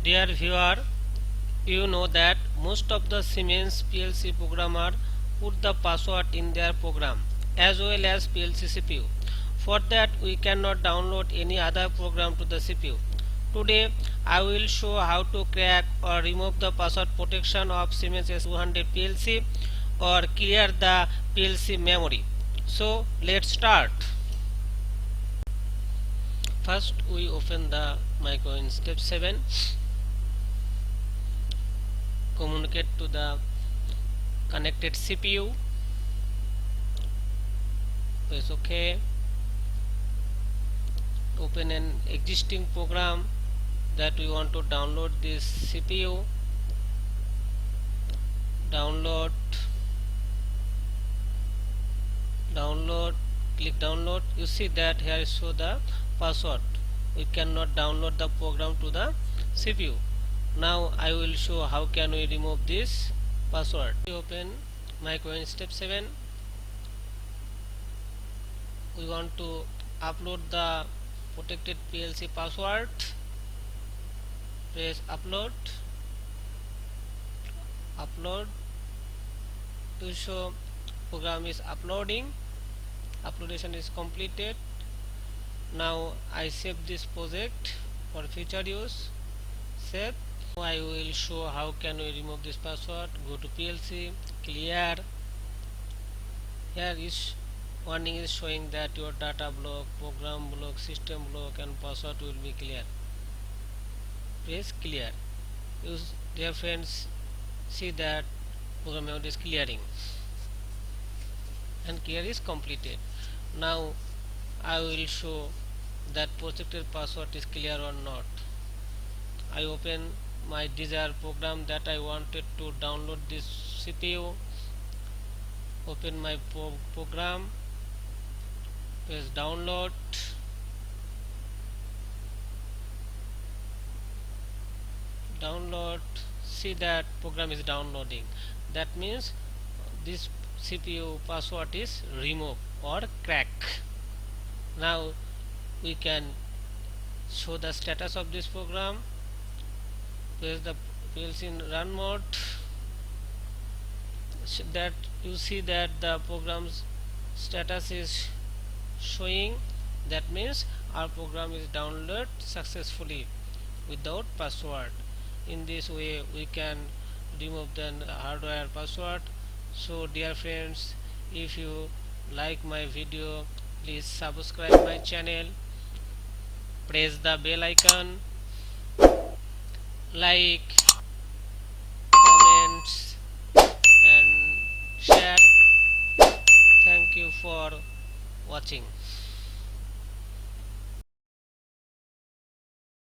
Dear viewer, you know that most of the Siemens PLC programmer put the password in their program as well as PLC CPU. For that we cannot download any other program to the CPU. Today I will show how to crack or remove the password protection of Siemens S7-200 PLC or clear the PLC memory. So let's start. First we open the micro in step 7. Communicate to the connected CPU. Press OK. Open an existing program that we want to download this CPU. Download. Click download. You see that here show the password. We cannot download the program to the CPU. Now I will show how can we remove this password. Open micro in step 7. We want to upload the protected PLC password. Press upload. To show program is uploading. Uploadation is completed. Now I save this project for future use. Save. Now I will show how can we remove this password. Go to PLC, clear. Here is warning is showing that your data block, program block, system block and password will be clear. Press clear. Dear friends, see that program memory is clearing and clear is completed. Now I will show that protected password is clear or not. I open my desired program that I wanted to download this CPU. Open my program. Press download. See that program is downloading. That means this CPU password is removed or crack. Now we can show the status of this program. Press the PLC in run mode. That you see that the program's status is showing. That means our program is downloaded successfully without password. In this way we can remove the hardware password. So dear friends, if you like my video, please subscribe my channel, press the bell icon, like, comments and share. Thank you for watching.